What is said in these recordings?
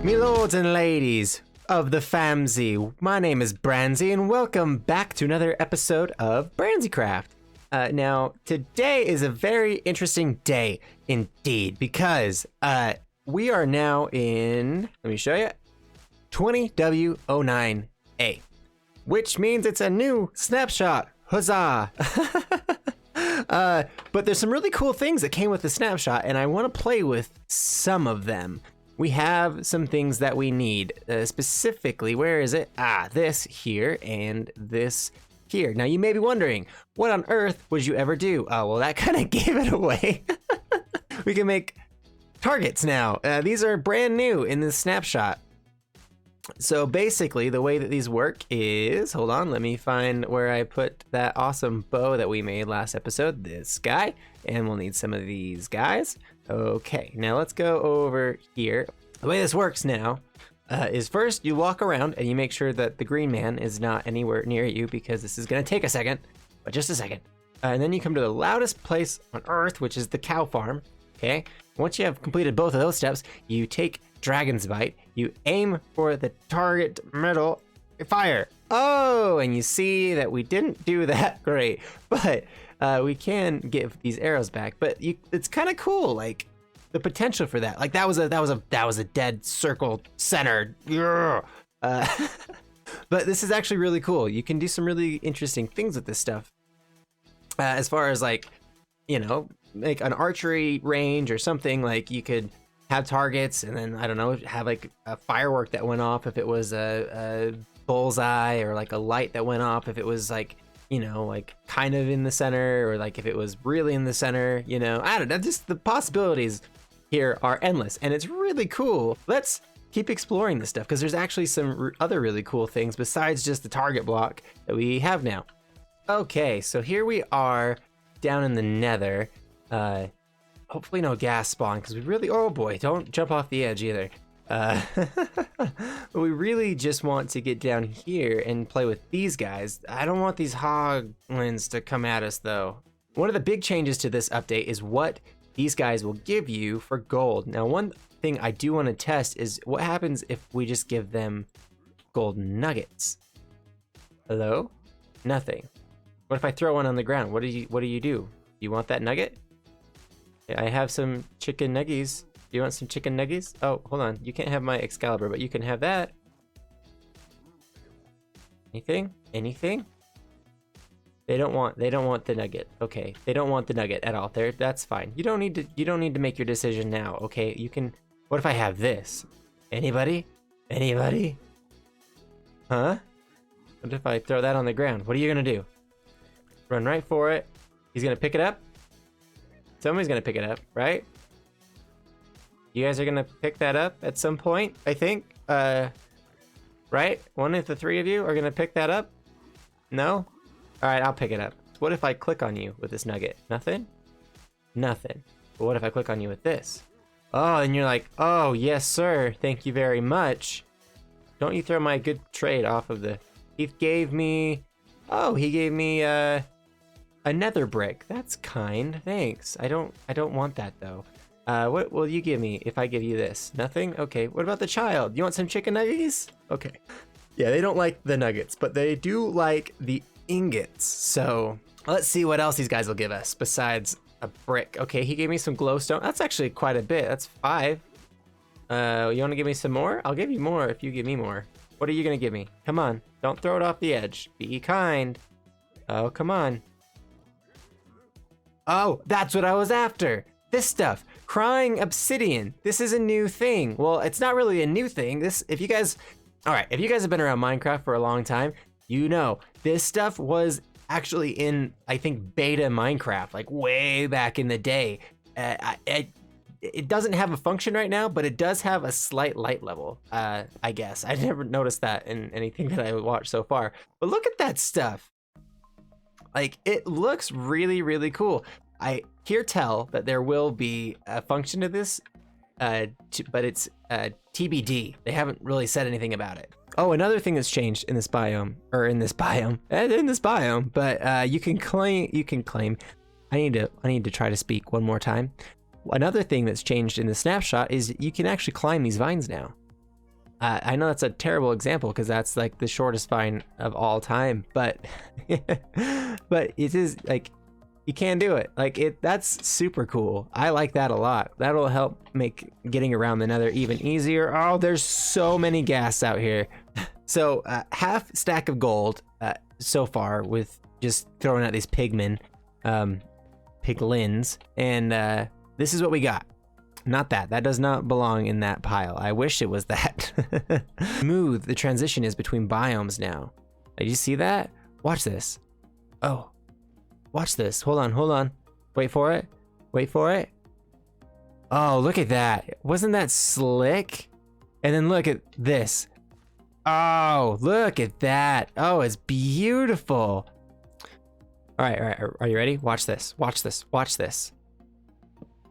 Me lords and ladies of the famzy, my name is Branzy and welcome back to another episode of Branzycraft. Now, today is a very interesting day indeed because we are now in, let me show you, 20W09A, which means it's a new snapshot. Huzzah! But there's some really cool things that came with the snapshot and I want to play with some of them. We have some things that we need, specifically, where is it? This here and this here. Now you may be wondering, what on earth would you ever do? Oh, well that kind of gave it away. We can make targets now. These are brand new in this snapshot. So basically the way that these work is, hold on, let me find where I put that awesome bow that we made last episode, this guy, and we'll need some of these guys. Okay, now let's go over here. The way this works now is first you walk around and you make sure that the green man is not anywhere near you because this is gonna take a second, but just a second. And then you come to the loudest place on earth, which is the cow farm, okay? Once you have completed both of those steps, you take Dragon's Bite, you aim for the target middle, fire. Oh, and you see that we didn't do that great, but we can give these arrows back. But it's kind of cool, like the potential for that. Like that was a dead circle center. Yeah. But this is actually really cool. You can do some really interesting things with this stuff. As far as like, you know, like an archery range or something, like you could have targets and then, I don't know, have like a firework that went off if it was a bullseye, or like a light that went off if it was like, you know, like kind of in the center, or like if it was really in the center, you know, I don't know, just the possibilities here are endless and it's really cool. Let's keep exploring this stuff because there's actually some other really cool things besides just the target block that we have now. Okay, so here we are down in the nether. Hopefully no gas spawn because we really, oh boy, don't jump off the edge either. But we really just want to get down here and play with these guys. I don't want these hoglins to come at us though. One of the big changes to this update is what these guys will give you for gold. Now, one thing I do want to test is what happens if we just give them gold nuggets. Hello? Nothing. What if I throw one on the ground? What do you do? You want that nugget? I have some chicken nuggies. Do you want some chicken nuggies? Oh, hold on. You can't have my Excalibur, but you can have that. Anything? Anything? They don't want the nugget. Okay. They don't want the nugget at all. That's fine. You don't need to make your decision now. Okay. You can. What if I have this? Anybody? Anybody? Huh? What if I throw that on the ground? What are you gonna do? Run right for it. He's gonna pick it up. Somebody's gonna pick it up, right? You guys are gonna pick that up at some point, I think. Right? One of the three of you are gonna pick that up? No? Alright, I'll pick it up. What if I click on you with this nugget? Nothing? Nothing. But what if I click on you with this? Oh, and you're like, oh, yes, sir. Thank you very much. Don't you throw my good trade off of the... He gave me... Oh, he gave me, a nether brick. That's kind. Thanks. I don't want that though. What will you give me if I give you this? Nothing? Okay. What about the child? You want some chicken nuggets? Okay. Yeah, they don't like the nuggets, but they do like the ingots. So let's see what else these guys will give us besides a brick. Okay, he gave me some glowstone. That's actually quite a bit. That's 5. You want to give me some more? I'll give you more if you give me more. What are you going to give me? Come on. Don't throw it off the edge. Be kind. Oh, come on. Oh, that's what I was after. This stuff. Crying obsidian. This is a new thing. Well, it's not really a new thing. If you guys have been around Minecraft for a long time, you know, this stuff was actually in, I think, beta Minecraft, like way back in the day. It doesn't have a function right now, but it does have a slight light level, I guess. I never noticed that in anything that I watched so far. But look at that stuff. Like, it looks really, really cool. I hear tell that there will be a function to this, but it's TBD. They haven't really said anything about it. Oh, another thing that's changed in this biome, but you can claim. I need to try to speak one more time. Another thing that's changed in the snapshot is you can actually climb these vines now. I know that's a terrible example because that's like the shortest vine of all time, but but it is like you can do it. Like that's super cool. I like that a lot. That'll help make getting around the nether even easier. Oh, there's so many ghasts out here. So half stack of gold so far with just throwing out these piglins, and this is what we got. Not that. That does not belong in that pile. I wish it was that. Smooth the transition is between biomes now. Did you see that? Watch this. Oh, watch this. Hold on. Wait for it. Oh, look at that. Wasn't that slick? And then look at this. Oh, look at that. Oh, it's beautiful. All right. Are you ready? Watch this.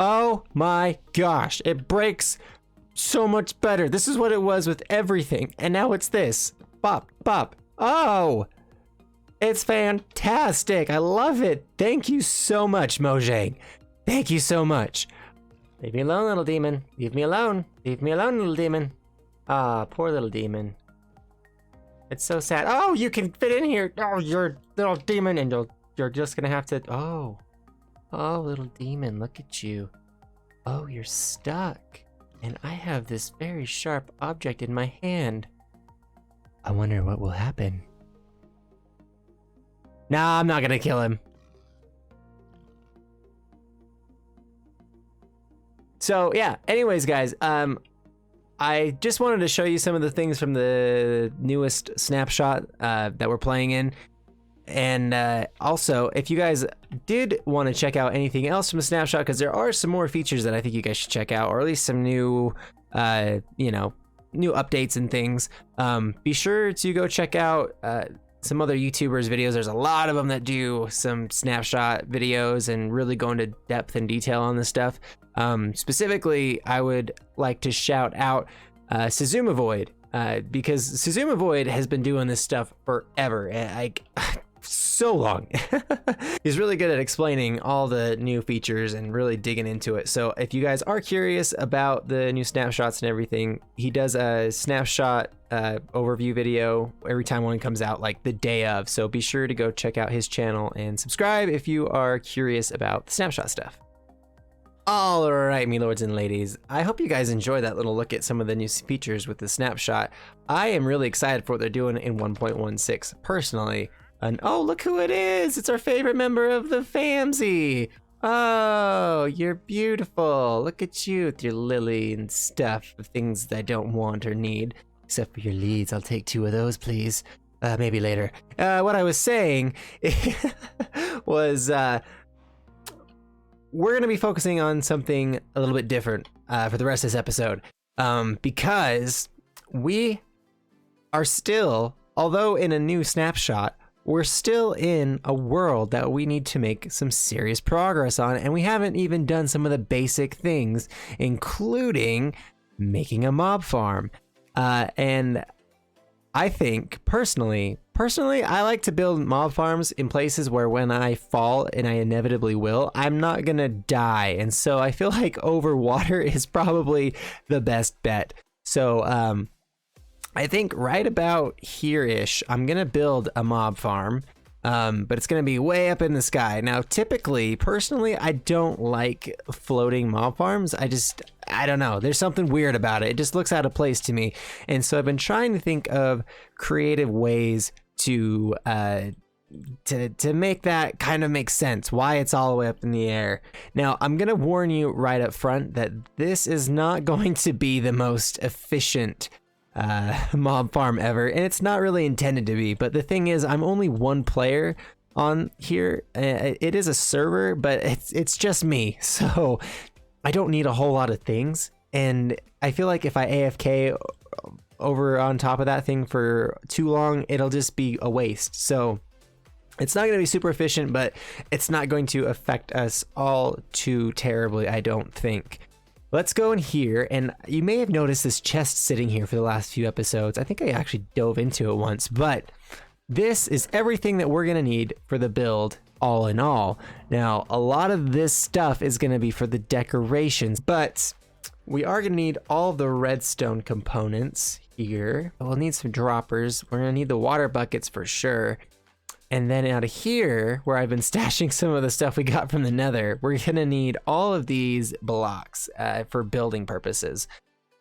Oh my gosh, it breaks so much better. This is what it was with everything, and now it's this. Bop. Oh, it's fantastic. I love it. Thank you so much, Mojang. Thank you so much. Leave me alone, little demon. Leave me alone, little demon. Ah, poor little demon. It's so sad. Oh, you can fit in here. Oh, you're a little demon, and you're just gonna have to. Oh, little demon, look at you. Oh, you're stuck. And I have this very sharp object in my hand. I wonder what will happen. Nah, I'm not gonna kill him. So yeah, anyways guys, I just wanted to show you some of the things from the newest snapshot that we're playing in. And also, if you guys did want to check out anything else from the snapshot, because there are some more features that I think you guys should check out, or at least some new, new updates and things, be sure to go check out some other YouTubers' videos. There's a lot of them that do some snapshot videos and really go into depth and detail on this stuff. Specifically, I would like to shout out Xisumavoid, because Xisumavoid has been doing this stuff forever. So long. He's really good at explaining all the new features and really digging into it. So if you guys are curious about the new snapshots and everything, he does a snapshot overview video every time one comes out, like the day of. So be sure to go check out his channel and subscribe if you are curious about the snapshot stuff. All right, me lords and ladies, I hope you guys enjoyed that little look at some of the new features with the snapshot. I am really excited for what they're doing in 1.16 personally. And oh, look who it is! It's our favorite member of the famzy! Oh, you're beautiful! Look at you with your lily and stuff of things that I don't want or need. Except for your leads, I'll take 2 of those, please. Maybe later. What I was saying was, we're gonna be focusing on something a little bit different for the rest of this episode. Because we are still, although in a new snapshot, we're still in a world that we need to make some serious progress on, and we haven't even done some of the basic things, including making a mob farm. And I think, personally, I like to build mob farms in places where when I fall, and I inevitably will, I'm not gonna die. And so I feel like over water is probably the best bet. So, I think right about here-ish, I'm gonna build a mob farm, but it's gonna be way up in the sky. Now, typically, personally, I don't like floating mob farms. I don't know, there's something weird about it. It just looks out of place to me. And so I've been trying to think of creative ways to make that kind of make sense, why it's all the way up in the air. Now, I'm gonna warn you right up front that this is not going to be the most efficient mob farm ever, and it's not really intended to be. But the thing is, I'm only one player on here. It is a server, but it's just me, so I don't need a whole lot of things. And I feel like if I AFK over on top of that thing for too long, it'll just be a waste. So it's not going to be super efficient, but it's not going to affect us all too terribly, I don't think. Let's go in here, and you may have noticed this chest sitting here for the last few episodes. I think I actually dove into it once, but this is everything that we're gonna need for the build, all in all. Now, a lot of this stuff is gonna be for the decorations, but we are gonna need all the redstone components here. We'll need some droppers. We're gonna need the water buckets for sure. And then out of here, where I've been stashing some of the stuff we got from the nether, we're gonna need all of these blocks for building purposes.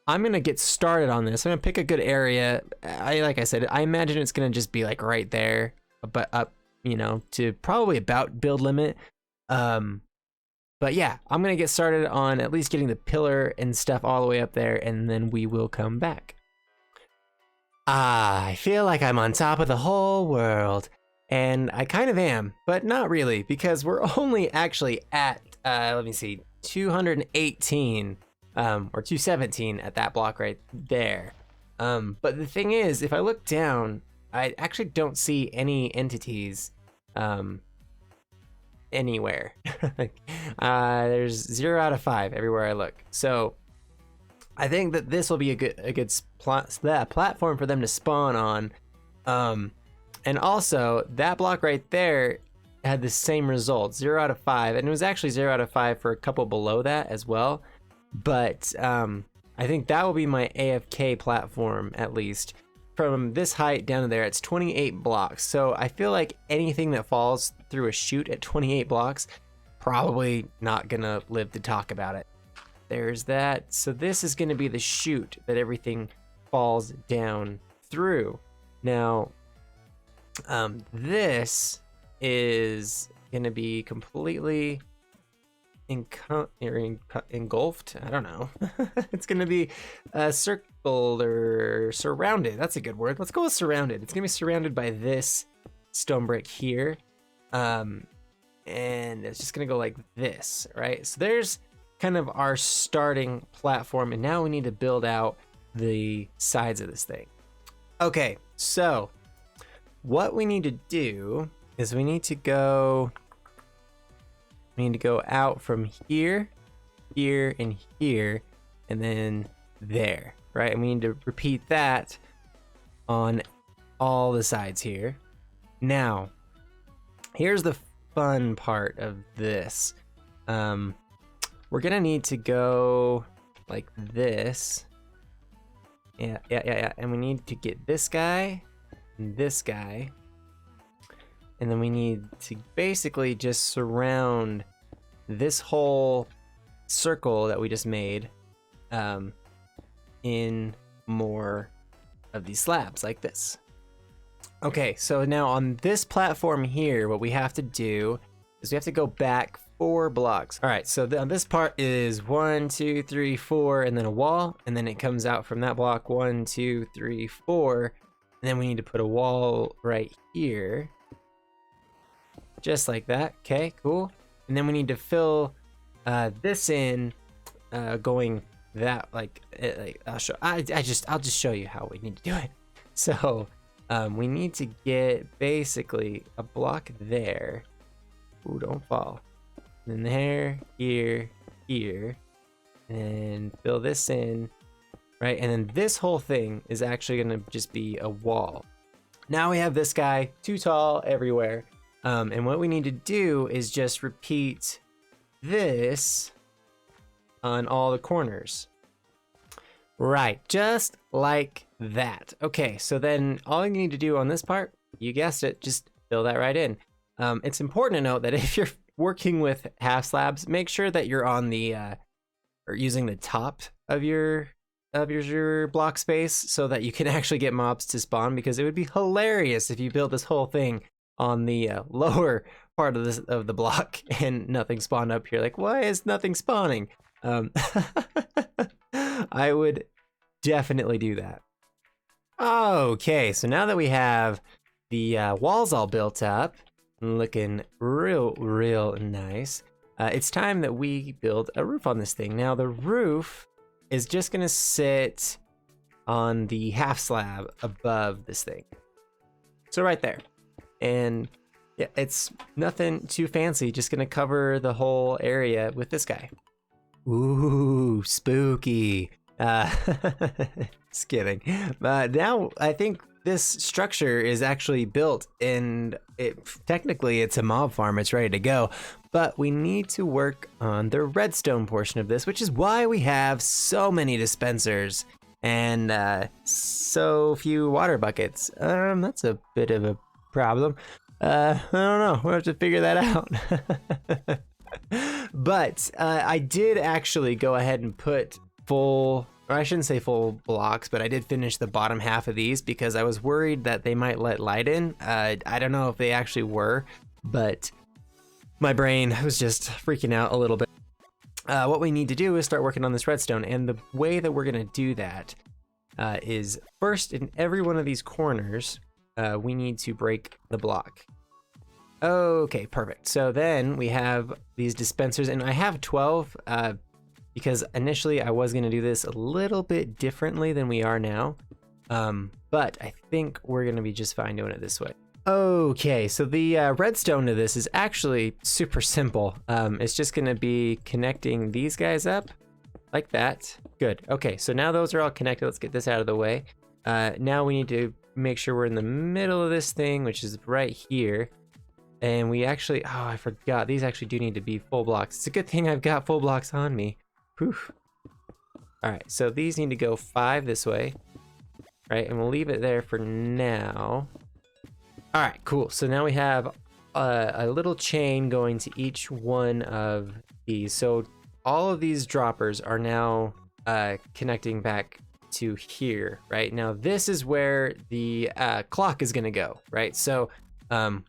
I'm gonna get started on this. I'm gonna pick a good area. Like I said, I imagine it's gonna just be like right there, but up, you know, to probably about build limit. But yeah, I'm gonna get started on at least getting the pillar and stuff all the way up there, and then we will come back. I feel like I'm on top of the whole world. And I kind of am, but not really, because we're only actually at, let me see, 218, or 217 at that block right there. But the thing is, if I look down, I actually don't see any entities anywhere. There's 0 out of 5 everywhere I look. So I think that this will be a good platform for them to spawn on. And also, that block right there had the same result, 0 out of 5, and it was actually 0 out of 5 for a couple below that as well. But I think that will be my AFK platform, at least. From this height down to there, it's 28 blocks. So I feel like anything that falls through a chute at 28 blocks, probably not gonna live to talk about it. There's that. So this is gonna be the chute that everything falls down through. Now, this is gonna be completely engulfed. I don't know. It's gonna be circled or surrounded. That's a good word. Let's go with surrounded. It's gonna be surrounded by this stone brick here, and it's just gonna go like this, right? So there's kind of our starting platform, and now we need to build out the sides of this thing. Okay, so what we need to do is we need to go out from here, here, and here, and then there, right? And we need to repeat that on all the sides here. Now, here's the fun part of this. We're gonna need to go like this. Yeah. And we need to get this guy, this guy, and then we need to basically just surround this whole circle that we just made in more of these slabs like this. Okay, so now on this platform here, what we have to do is we have to go back 4 blocks. All right, so on this part is 1, 2, 3, 4, and then a wall, and then it comes out from that block 1, 2, 3, 4. And then we need to put a wall right here. Just like that. Okay, cool. And then we need to fill this in, going that like I'll just show you how we need to do it. So we need to get basically a block there. Ooh, don't fall. And then there, here, here, and fill this in. Right, and then this whole thing is actually gonna just be a wall. Now we have this guy, too tall everywhere. And what we need to do is just repeat this on all the corners. Right, just like that. Okay, so then all you need to do on this part, you guessed it, just fill that right in. It's important to note that if you're working with half slabs, make sure that you're on the, or using the top of your block space so that you can actually get mobs to spawn, because it would be hilarious if you built this whole thing on the lower part of the block and nothing spawned up here. Like, why is nothing spawning? I would definitely do that. Okay, so now that we have the walls all built up, looking real nice, it's time that we build a roof on this thing. Now the roof is just gonna sit on the half slab above this thing. So right there. And yeah, it's nothing too fancy, just gonna cover the whole area with this guy. Ooh, spooky. Just kidding. Now I think this structure is actually built, and technically it's a mob farm, it's ready to go, but we need to work on the redstone portion of this, which is why we have so many dispensers and so few water buckets. That's a bit of a problem. I don't know, we'll have to figure that out. But I did actually go ahead and put full, or I shouldn't say full blocks, but I did finish the bottom half of these because I was worried that they might let light in. I don't know if they actually were, but my brain was just freaking out a little bit. What we need to do is start working on this redstone, and the way that we're gonna do that is first, in every one of these corners, we need to break the block. Okay, perfect. So then we have these dispensers, and I have 12 because initially I was gonna do this a little bit differently than we are now, but I think we're gonna be just fine doing it this way. Okay, so the redstone to this is actually super simple. It's just gonna be connecting these guys up like that. Good. Okay, so now those are all connected. Let's get this out of the way. Now we need to make sure we're in the middle of this thing, which is right here. And we actually, oh, I forgot. These actually do need to be full blocks. It's a good thing I've got full blocks on me. Whew. All right, so these need to go 5 this way, right? And we'll leave it there for now. All right, cool. So now we have a little chain going to each one of these. So all of these droppers are now connecting back to here, right? Now this is where the clock is gonna go, right? So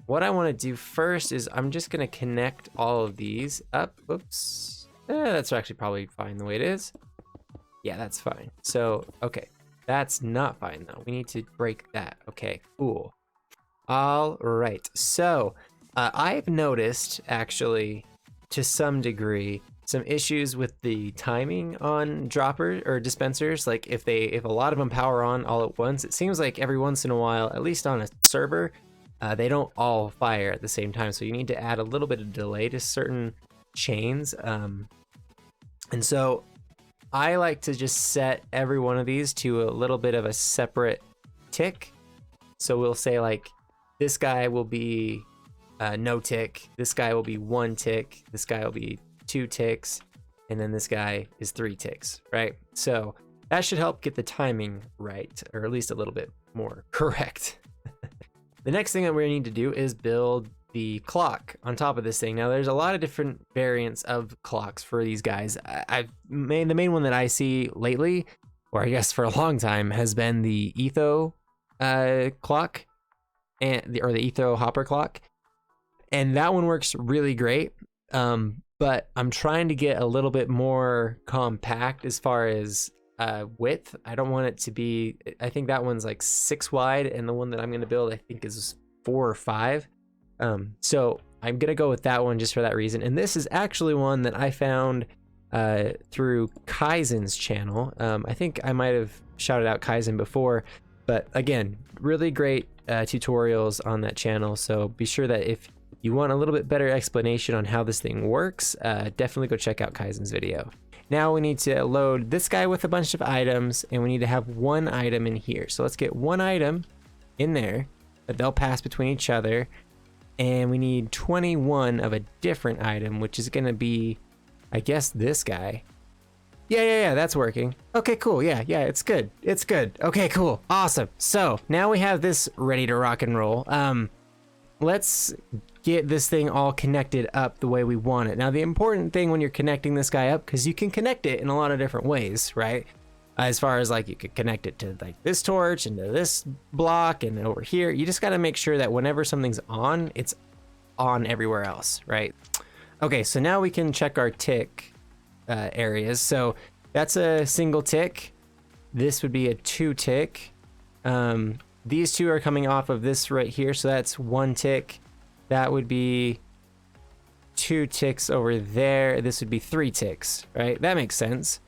what I wanna do first is I'm just gonna connect all of these up. Oops, that's actually probably fine the way it is. Yeah, that's fine. So, okay, that's not fine though. We need to break that. Okay, cool. All right, so I've noticed actually to some degree some issues with the timing on dropper or dispensers. Like if a lot of them power on all at once, it seems like every once in a while, at least on a server, they don't all fire at the same time. So you need to add a little bit of delay to certain chains. And so I like to just set every one of these to a little bit of a separate tick. So we'll say like this guy will be no tick, this guy will be 1 tick, this guy will be 2 ticks, and then this guy is 3 ticks, right? So that should help get the timing right, or at least a little bit more correct. The next thing that we need to do is build the clock on top of this thing. Now there's a lot of different variants of clocks for these guys. The main one that I see lately, or I guess for a long time, has been the Etho clock, or the Etho hopper clock, and that one works really great. But I'm trying to get a little bit more compact as far as width. I don't want it to be, I think that one's like 6 wide, and the one that I'm going to build I think is 4 or 5. So I'm gonna go with that one just for that reason. And this is actually one that I found through Kaizen's channel. I think I might have shouted out Kaizen before, but again, really great tutorials on that channel. So be sure that if you want a little bit better explanation on how this thing works, definitely go check out Kaizen's video. Now we need to load this guy with a bunch of items, and we need to have 1 item in here. So let's get 1 item in there that they'll pass between each other. And we need 21 of a different item, which is gonna be, I guess, this guy. Yeah, that's working. Okay, cool, yeah, it's good. It's good. Okay, cool, awesome. So now we have this ready to rock and roll. Let's get this thing all connected up the way we want it. Now the important thing when you're connecting this guy up, because you can connect it in a lot of different ways, right? As far as like you could connect it to like this torch and to this block and over here. You just got to make sure that whenever something's on, it's on everywhere else, right? Okay, so now we can check our tick areas. So that's a single tick. This would be a 2 tick. These 2 are coming off of this right here, so that's 1 tick. That would be 2 ticks over there. This would be 3 ticks, right? That makes sense.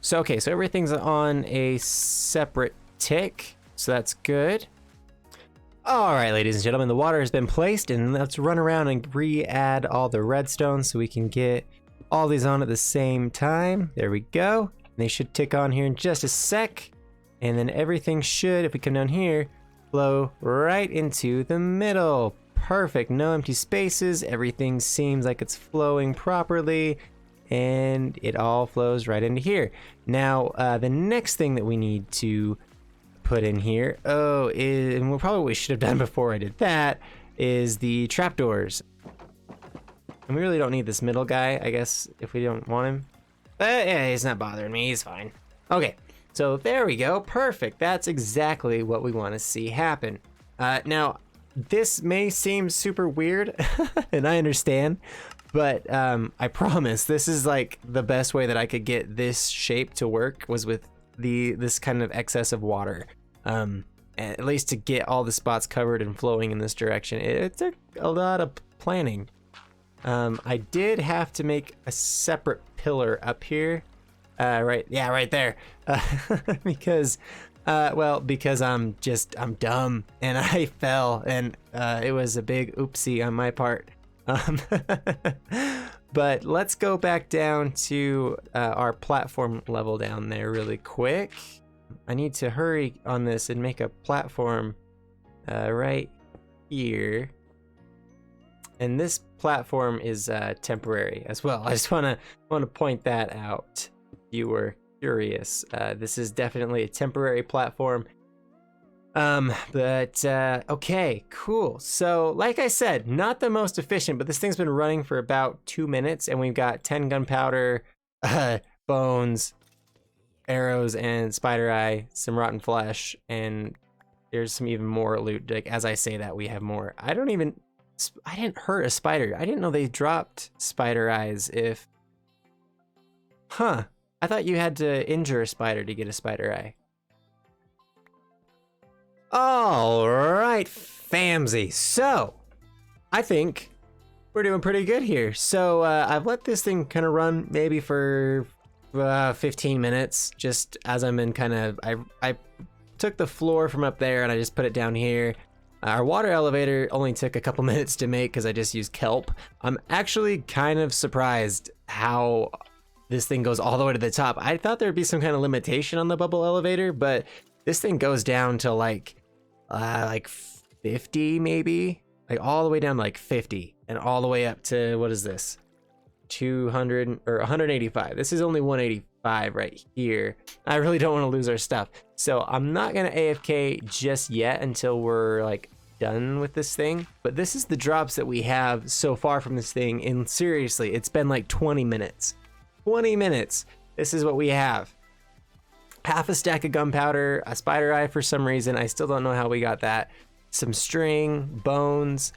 So okay, so everything's on a separate tick, so that's good. All right, ladies and gentlemen, the water has been placed, and let's run around and re-add all the redstone so we can get all these on at the same time. There we go. They should tick on here in just a sec. And then everything should, if we come down here, flow right into the middle. Perfect, no empty spaces. Everything seems like it's flowing properly, and it all flows right into here. Now, the next thing that we need to put in here, and what probably we should have done before I did that, is the trapdoors. And we really don't need this middle guy, I guess, if we don't want him. But yeah, he's not bothering me, he's fine. Okay, so there we go, perfect. That's exactly what we want to see happen. Now, this may seem super weird, and I understand, but I promise this is like the best way that I could get this shape to work was with this kind of excess of water. At least to get all the spots covered and flowing in this direction. It took a lot of planning. I did have to make a separate pillar up here. Right there. Because I'm dumb and I fell, and it was a big oopsie on my part. But let's go back down to our platform level down there really quick. I need to hurry on this and make a platform right here. And this platform is temporary as well. I just want to point that out if you were curious. This is definitely a temporary platform. Okay, cool. So like I said, not the most efficient, but this thing's been running for about 2 minutes, and we've got 10 gunpowder, bones, arrows, and spider eye, some rotten flesh, and there's some even more loot. Like as I say that, we have more. I didn't hurt a spider. I didn't know they dropped spider eyes if... Huh. I thought you had to injure a spider to get a spider eye. All right, famsy. So, I think we're doing pretty good here. So, I've let this thing kind of run maybe for 15 minutes, just as I'm in kind of... I took the floor from up there and I just put it down here. Our water elevator only took a couple minutes to make because I just used kelp. I'm actually kind of surprised how this thing goes all the way to the top. I thought there'd be some kind of limitation on the bubble elevator, but this thing goes down to like 50 maybe, like all the way down to like 50 and all the way up to, what is this? 200 or 185. This is only 185 right here. I really don't want to lose our stuff. So I'm not gonna AFK just yet until we're like done with this thing. But this is the drops that we have so far from this thing. And seriously, it's been like 20 minutes. 20 minutes. This is what we have. Half a stack of gunpowder, a spider eye for some reason. I still don't know how we got that. Some string, bones,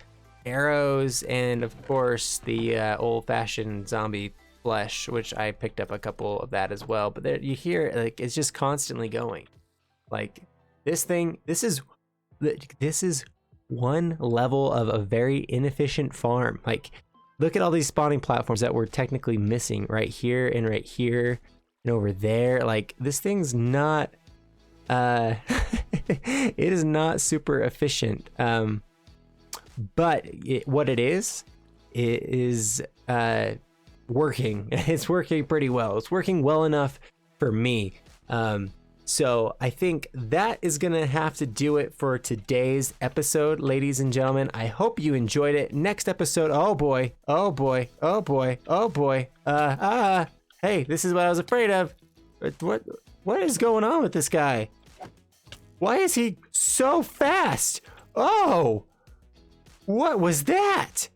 arrows, and of course the old-fashioned zombie flesh, which I picked up a couple of that as well. But there, you hear, like, it's just constantly going. Like this thing, this is one level of a very inefficient farm. Like, look at all these spawning platforms that we're technically missing right here and right here and over there. Like, this thing's not it is not super efficient. But what it is working. It's working pretty well. It's working well enough for me. So I think that is gonna have to do it for today's episode, ladies and gentlemen. I hope you enjoyed it. Next episode, oh boy, oh boy, oh boy, oh boy. Hey, this is what I was afraid of. What is going on with this guy? Why is he so fast? Oh, what was that?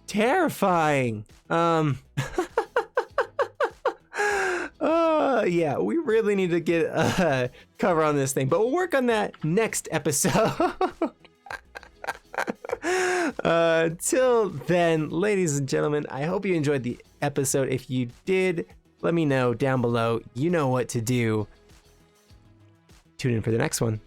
Terrifying. Yeah, we really need to get a cover on this thing, but we'll work on that next episode. Till then, ladies and gentlemen, I hope you enjoyed the episode. If you did, let me know down below. You know what to do. Tune in for the next one.